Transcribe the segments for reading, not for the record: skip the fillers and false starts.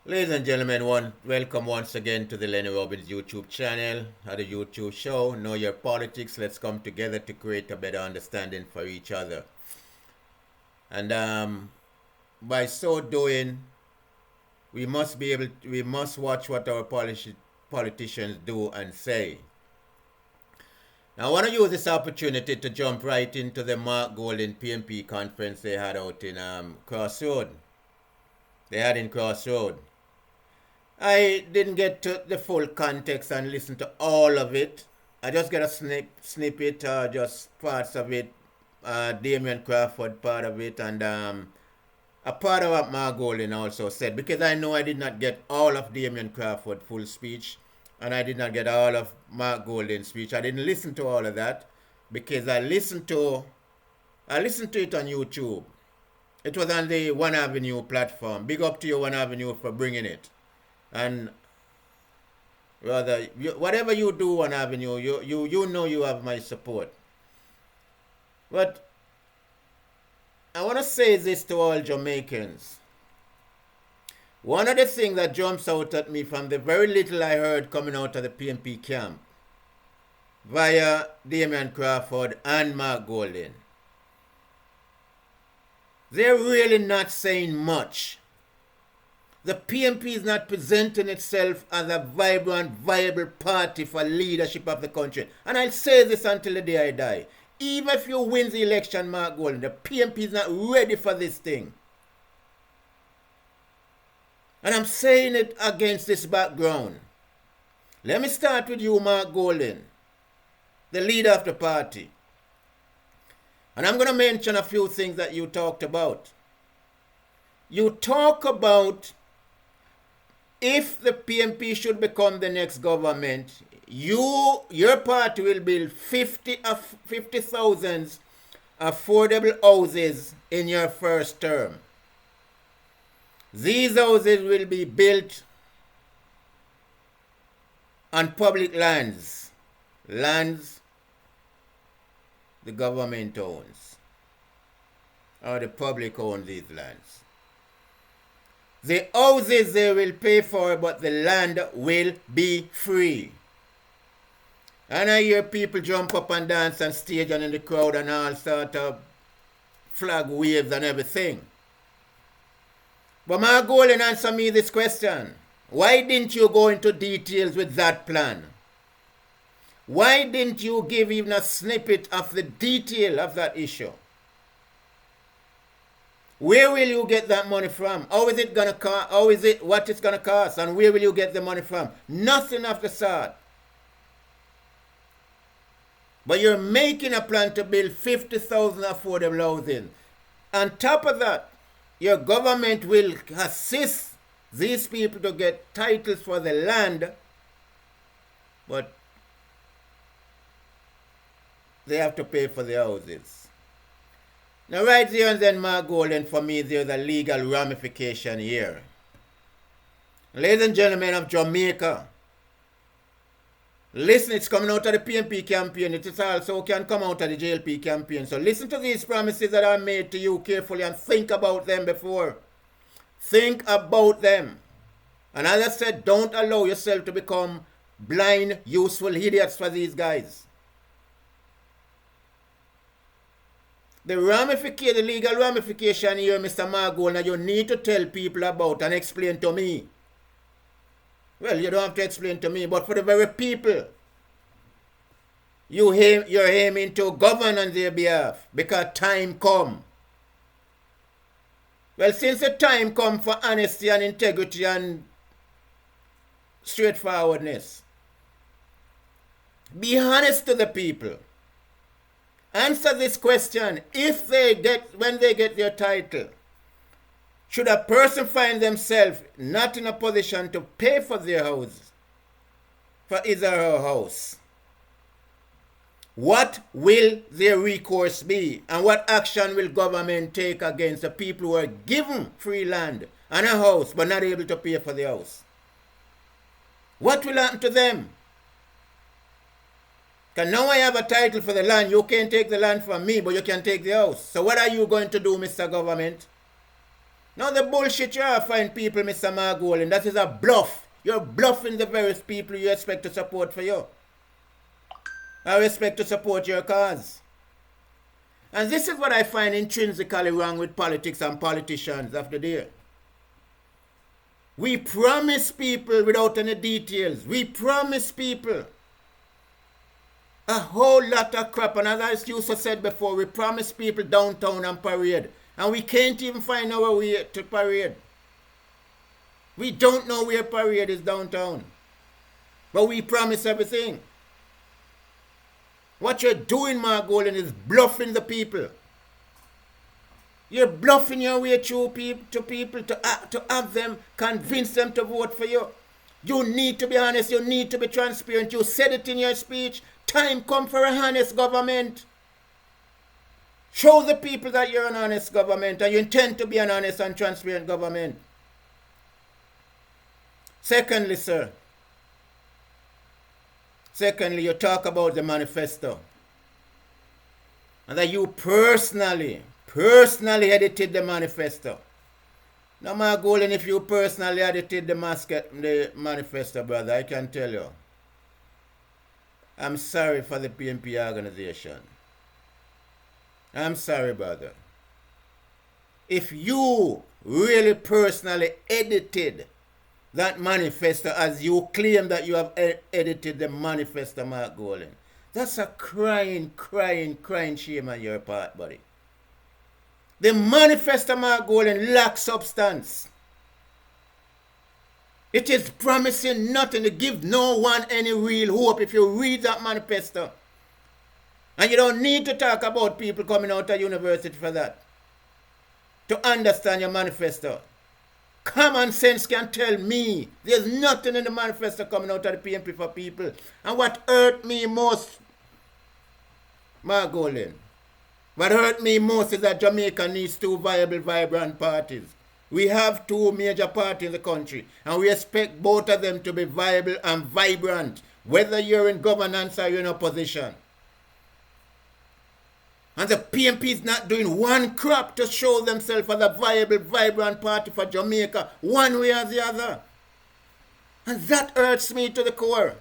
Ladies and gentlemen, welcome once again to the Lenny Robbins YouTube channel, at the YouTube show, Know Your Politics. Let's come together to create a better understanding for each other. And by so doing, we must watch what our politicians do and say. Now, I want to use this opportunity to jump right into the Mark Golden PMP conference they had out in Crossroad. I didn't get to the full context and listen to all of it. I just got a snippet, just parts of it. Damian Crawford part of it, and a part of what Mark Golden also said, because I know I did not get all of Damian Crawford full speech, and I did not get all of Mark Golden's speech. I didn't listen to all of that because I listened to it on YouTube. It was on the One Avenue platform. Big up to you, One Avenue, for bringing it. And whatever you do on Avenue, you know you have my support. But I want to say this to all Jamaicans. One of the things that jumps out at me from the very little I heard coming out of the PMP camp via Damian Crawford and Mark Golden, they're really not saying much. The PMP is not presenting itself as a vibrant, viable party for leadership of the country. And I'll say this until the day I die. Even if you win the election, Mark Golden, the PMP is not ready for this thing. And I'm saying it against this background. Let me start with you, Mark Golden, the leader of the party. And I'm going to mention a few things that you talked about. You talk about if the PMP should become the next government, your party will build 50,000 affordable houses in your first term. These houses will be built on public lands the government owns, or the public owns these lands. The houses they will pay for, but the land will be free. And I hear people jump up and dance on stage and in the crowd and all sort of flag waves and everything. But Mark Golden, answer me this question. Why didn't you go into details with that plan? Why didn't you give even a snippet of the detail of that issue? Where will you get that money from? How is it gonna cost? What it's gonna cost? And where will you get the money from? Nothing of the sort. But you're making a plan to build 50,000 affordable housing. On top of that, your government will assist these people to get titles for the land, but they have to pay for the houses. Now right there and then, Mark Golden, for me, there's a legal ramification here. Ladies and gentlemen of Jamaica, listen, it's coming out of the PMP campaign. It is also can come out of the JLP campaign. So listen to these promises that are made to you carefully and think about them before. Think about them. And as I said, don't allow yourself to become blind, useful idiots for these guys. The legal ramification here, Mr. Mark Golden, you need to tell people about and explain to me. Well, you don't have to explain to me, but for the very people you're aiming to govern on their behalf, because time come. Well, since the time come for honesty and integrity and straightforwardness, be honest to the people. Answer this question. When they get their title, should a person find themselves not in a position to pay for their house, for his or her house, what will their recourse be? And what action will government take against the people who are given free land and a house but not able to pay for the house? What will happen to them? Because now I have a title for the land. You can't take the land from me, but you can take the house. So what are you going to do, Mr. Government? Now the bullshit you are offering people, Mr. Margolin, that is a bluff. You're bluffing the various people you expect to support for you. I expect to support your cause. And this is what I find intrinsically wrong with politics and politicians of the day. We promise people without any details. We promise people a whole lot of crap. And as I used to said before, we promise people downtown and parade. And we can't even find our way to parade. We don't know where parade is downtown. But we promise everything. What you're doing, Margolin, is bluffing the people. You're bluffing your way through to people to have them, convince them to vote for you. You need to be honest. You need to be transparent. You said it in your speech. Time come for an honest government. Show the people that you're an honest government and you intend to be an honest and transparent government. Secondly, sir. Secondly, you talk about the manifesto. And that you personally edited the manifesto. Now, Margolin, if you personally edited the manifesto, brother, I can tell you, I'm sorry for the PNP organization. I'm sorry, brother. If you really personally edited that manifesto as you claim that you have edited the manifesto, Margolin, that's a crying shame on your part, buddy. The manifesto, Margolin, lacks substance. It is promising nothing to give no one any real hope if you read that manifesto. And you don't need to talk about people coming out of university for that. To understand your manifesto. Common sense can tell me there's nothing in the manifesto coming out of the PNP for people. And what hurt me most, Margolin, what hurt me most is that Jamaica needs two viable, vibrant parties. We have two major parties in the country, and we expect both of them to be viable and vibrant, whether you're in governance or you're in opposition. And the PNP is not doing one crap to show themselves as a viable, vibrant party for Jamaica, one way or the other. And that hurts me to the core.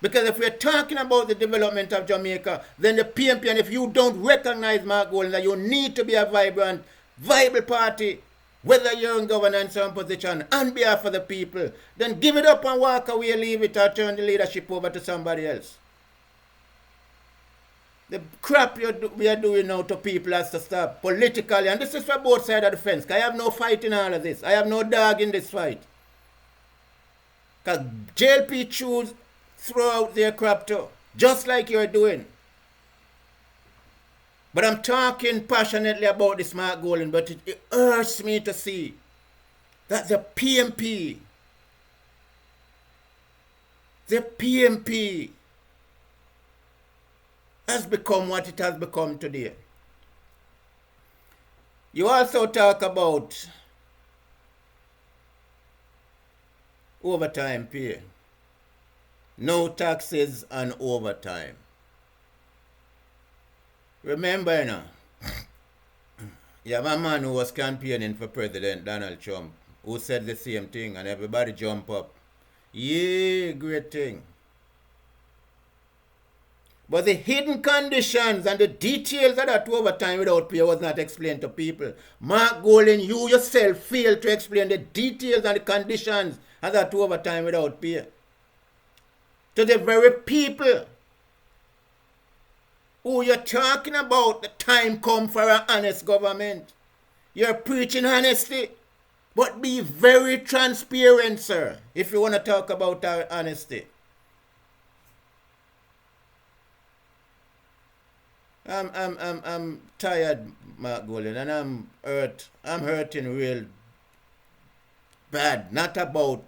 Because if we're talking about the development of Jamaica, then the PNP, and if you don't recognize, Margolin, that you need to be a vibrant, viable party, whether you're in governance or in position, on behalf of the people, then give it up and walk away, leave it, or turn the leadership over to somebody else. The crap we are doing now to people has to stop politically, and this is for both sides of the fence. I have no fight in all of this. I have no dog in this fight. Because JLP choose throw out their crap too, just like you're doing. But I'm talking passionately about this, Margolin, but it hurts me to see that the PNP has become what it has become today. You also talk about overtime pay. No taxes on overtime. Remember, you know, you have a man who was campaigning for President Donald Trump who said the same thing, and everybody jump up. Yeah, great thing. But the hidden conditions and the details of that overtime without pay was not explained to people. Margolin, you yourself failed to explain the details and the conditions of that overtime without pay to the very people who you're talking about. The time come for an honest government. You're preaching honesty, but be very transparent, sir, if you want to talk about our honesty. I'm tired, Margolin, and I'm hurt. I'm hurting real bad. Not about.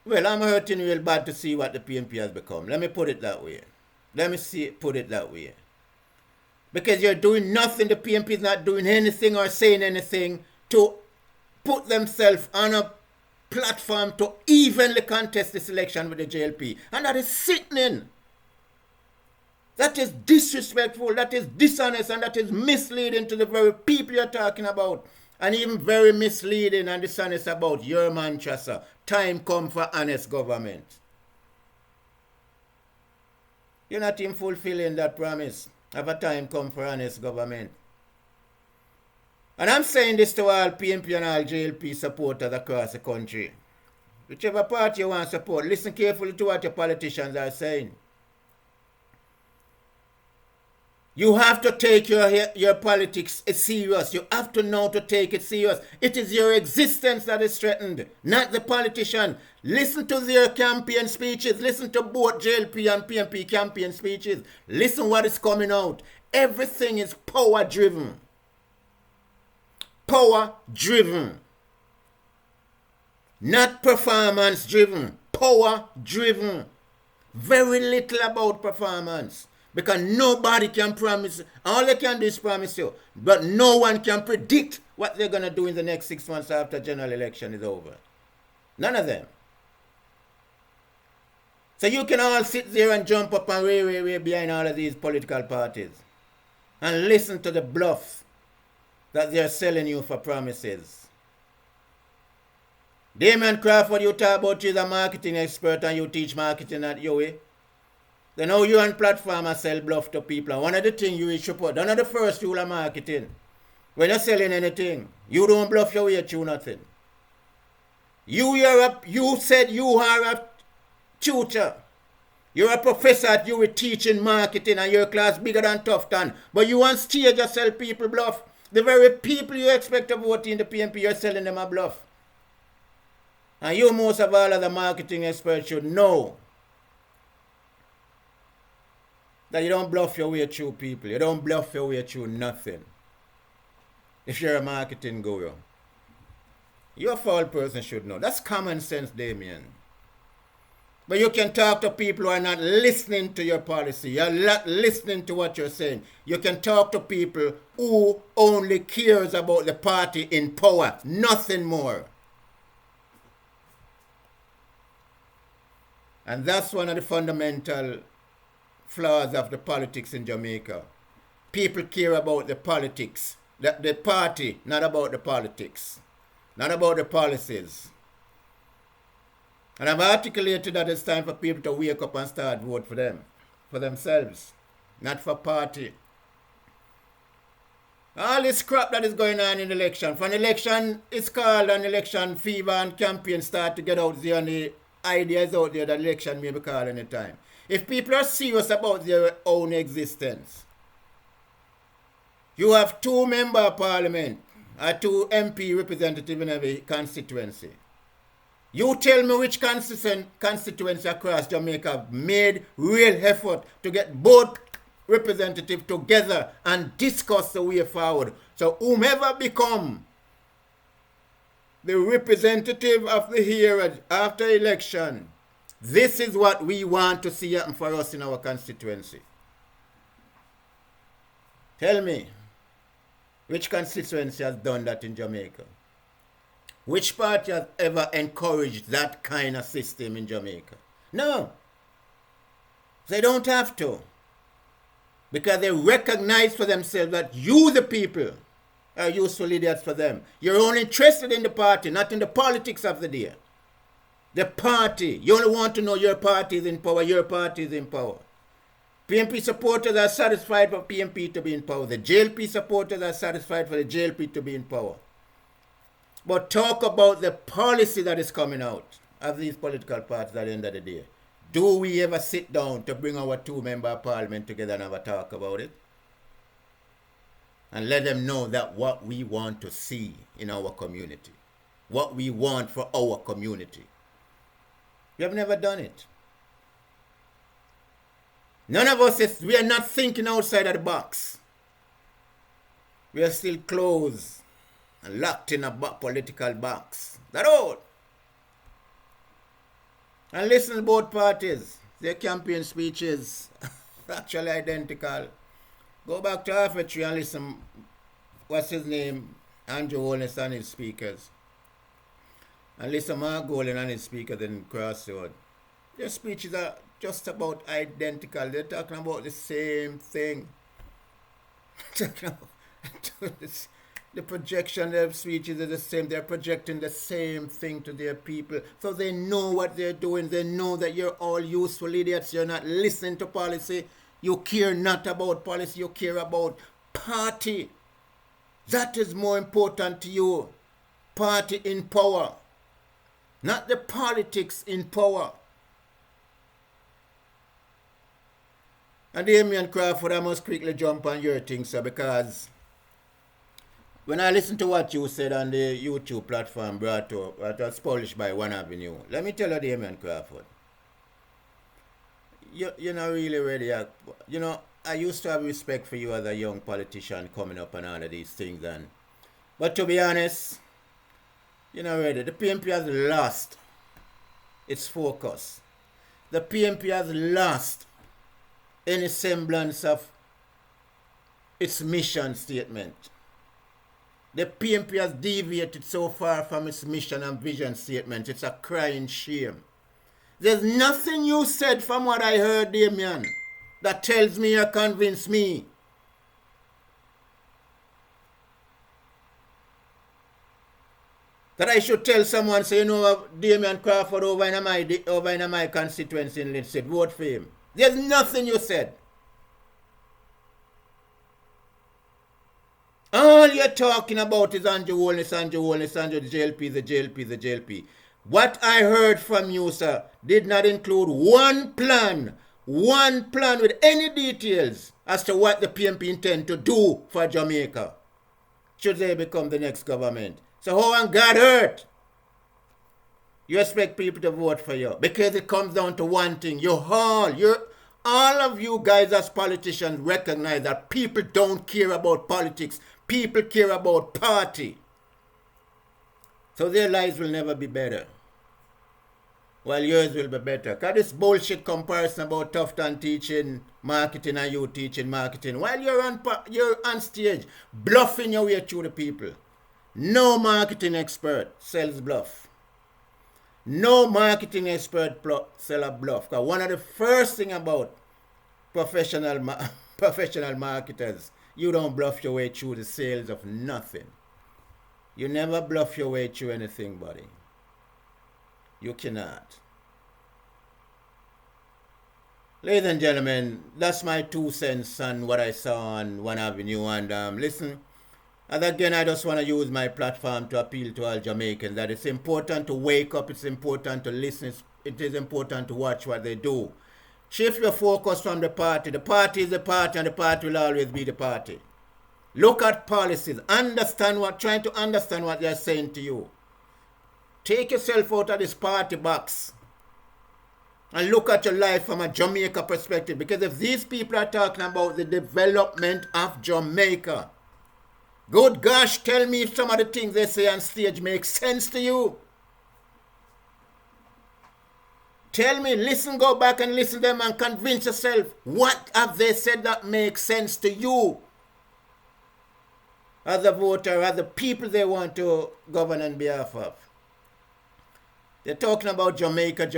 Well, I'm hurting real bad to see what the PNP has become. Let me put it that way. Put it that way. Because you're doing nothing. The PNP is not doing anything or saying anything to put themselves on a platform to evenly contest this election with the JLP. And that is sickening. That is disrespectful, that is dishonest, and that is misleading to the very people you're talking about. And even very misleading and dishonest about your Manchester. Time come for honest government. You're not even fulfilling that promise of a time come for honest government. And I'm saying this to all PNP and all JLP supporters across the country. Whichever party you want to support, listen carefully to what your politicians are saying. You have to take your politics serious. You have to know to take it serious. It is your existence that is threatened, not the politician. Listen to their campaign speeches. Listen to both JLP and PNP campaign speeches. Listen what is coming out. Everything is power driven. Power driven. Not performance driven. Power driven. Very little about performance. Because nobody can promise, all they can do is promise you, but no one can predict what they're going to do in the next 6 months after general election is over. None of them. So you can all sit there and jump up and way behind all of these political parties and listen to the bluff that they're selling you for promises. Damon Crawford, you talk about you're a marketing expert and you teach marketing at UWI. Then how you on platform and sell bluff to people. And one of the things you should put, one of the first rule of marketing, when you're selling anything, you don't bluff your way through nothing. You said you are a tutor. You're a professor at UWI teaching marketing and your class bigger than Tufton. But you on stage you sell people bluff. The very people you expect to vote in the PNP, you're selling them a bluff. And you most of all other marketing experts should know that you don't bluff your way through people. You don't bluff your way through nothing. If you're a marketing guru. You a foul person should know. That's common sense, Damien. But you can talk to people who are not listening to your policy. You're not listening to what you're saying. You can talk to people who only cares about the party in power. Nothing more. And that's one of the fundamental flaws of the politics in Jamaica. People care about the politics, the party, not about the politics, not about the policies. And I've articulated that it's time for people to wake up and start vote for them, for themselves, not for party. All this crap that is going on in election, for an election is called an election fever and campaign start to get out there and the ideas out there that election may be called any time. If people are serious about their own existence, you have 2 members of parliament or 2 MP representatives in every constituency. You tell me which constituency across Jamaica made real effort to get both representatives together and discuss the way forward. So whomever become the representative of the hearers after election, this is what we want to see happen for us in our constituency. Tell me, which constituency has done that in Jamaica? Which party has ever encouraged that kind of system in Jamaica? No. They don't have to. Because they recognize for themselves that you, the people, are useful idiots for them. You're only interested in the party, not in the politics of the day. The party. You only want to know your party is in power. Your party is in power. PNP supporters are satisfied for PNP to be in power. The JLP supporters are satisfied for the JLP to be in power. But talk about the policy that is coming out of these political parties at the end of the day. Do we ever sit down to bring our 2 members of parliament together and have a talk about it? And let them know that what we want to see in our community. What we want for our community. We have never done it. None of us, we are not thinking outside of the box. We are still closed and locked in a political box. That's all. And listen to both parties. Their campaign speeches actually identical. Go back to Half-Tree and listen, what's his name? Andrew Holness and his speakers. And listen Mark Golan and his speakers in Crossroad. Their speeches are just about identical. They're talking about the same thing. The projection of speeches are the same. They're projecting the same thing to their people. So they know what they're doing. They know that you're all useful idiots. You're not listening to policy. You care not about policy. You care about party. That is more important to you. Party in power. Not the politics in power. And Damian Crawford, I must quickly jump on your thing, sir, because when I listen to what you said on the YouTube platform brought up, that was published by One Avenue, let me tell you, Damian Crawford, you're not really ready. You know, I used to have respect for you as a young politician coming up and all of these things, but to be honest, you're not ready. The PNP has lost its focus. The PNP has lost any semblance of its mission statement. The PNP has deviated so far from its mission and vision statement. It's a crying shame. There's nothing you said from what I heard, Damian, that tells me or convince me that I should tell someone, say, you know, Damian Crawford over in my constituency in Lindsay, vote for him. There's nothing you said. All you're talking about is Andrew Holness, the JLP, the JLP. What I heard from you, sir, did not include one plan with any details as to what the PNP intend to do for Jamaica should they become the next government. So how on God earth you expect people to vote for you? Because it comes down to one thing. All of you guys as politicians recognize that people don't care about politics. People care about party. So their lives will never be better. While yours will be better. Because this bullshit comparison about Tufton teaching marketing and you teaching marketing, while you're on stage bluffing your way through the people. No marketing expert sells bluff. No marketing expert sell a bluff. Because one of the first thing about professional marketers, you don't bluff your way through the sales of nothing. You never bluff your way through anything, buddy. You cannot. Ladies and gentlemen, that's my 2 cents on what I saw on One Avenue. And listen, and again, I just want to use my platform to appeal to all Jamaicans that it's important to wake up, it's important to listen, it is important to watch what they do. Shift your focus from the party. The party is the party and the party will always be the party. Look at policies. Trying to understand what they're saying to you. Take yourself out of this party box and look at your life from a Jamaica perspective. Because if these people are talking about the development of Jamaica, good gosh, tell me if some of the things they say on stage make sense to you. Tell me, listen, go back and listen to them and convince yourself. What have they said that makes sense to you? As a voter, as the people they want to govern on behalf of. They're talking about Jamaica.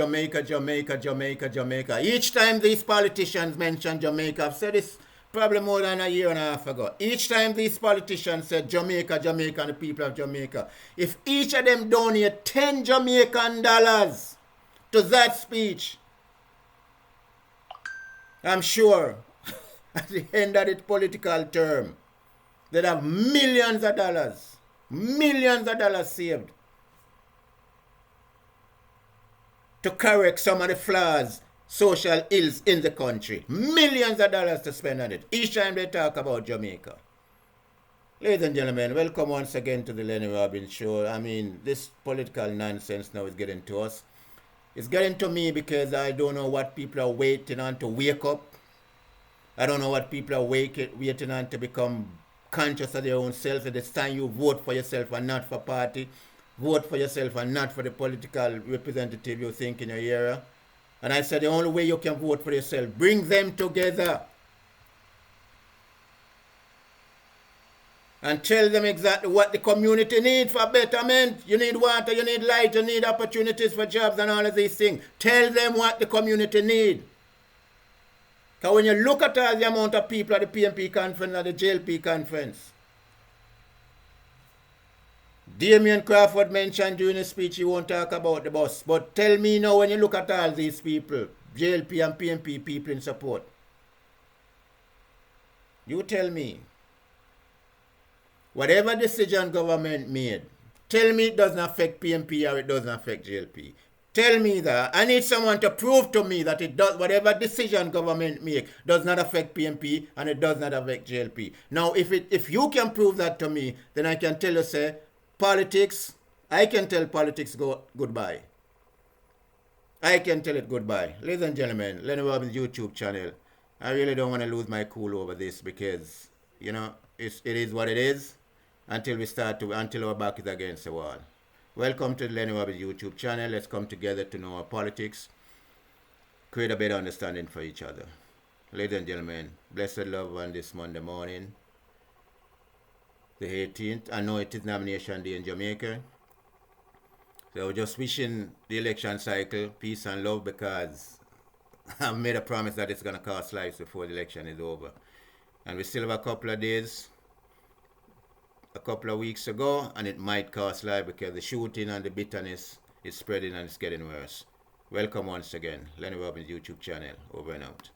Each time these politicians mention Jamaica, I've said this probably more than a year and a half ago. Each time these politicians said Jamaica, and the people of Jamaica, if each of them donate $10 Jamaican to that speech, I'm sure at the end of the political term, they'd have millions of dollars saved to correct some of the flaws, social ills in the country. Millions of dollars to spend on it each time they talk about Jamaica. Ladies and gentlemen, welcome once again to the Lenny Robbins Show. I mean, this political nonsense now is getting to us. It's getting to me because I don't know what people are waiting on to wake up. I don't know what people are waiting on to become conscious of their own self. At this time you vote for yourself and not for party. Vote for yourself and not for the political representative you think in your area. And I said the only way you can vote for yourself, bring them together. And tell them exactly what the community needs for betterment. You need water, you need light, you need opportunities for jobs and all of these things. Tell them what the community needs. Because when you look at all the amount of people at the PNP conference and the JLP conference, Damian Crawford mentioned during his speech he won't talk about the bus. But tell me now, when you look at all these people, JLP and PNP people in support, you tell me, whatever decision government made, tell me it doesn't affect PNP or it doesn't affect JLP. Tell me that. I need someone to prove to me that it does, whatever decision government make does not affect PNP and it does not affect JLP. Now, if you can prove that to me, then I can tell you, say, politics, I can tell politics goodbye. I can tell it goodbye. Ladies and gentlemen, Lenny Robbins YouTube channel. I really don't want to lose my cool over this because, you know, it is what it is until our back is against the wall. Welcome to the Lenny Robbins YouTube channel. Let's come together to know our politics, create a better understanding for each other. Ladies and gentlemen, blessed love on this Monday morning, the 18th. I know it is nomination day in Jamaica. So just wishing the election cycle peace and love, because I've made a promise that it's going to cost lives before the election is over. And we still have a couple of days, a couple of weeks ago, and it might cost life because the shooting and the bitterness is spreading and it's getting worse. Welcome once again. Lenny Robbins YouTube channel. Over and out.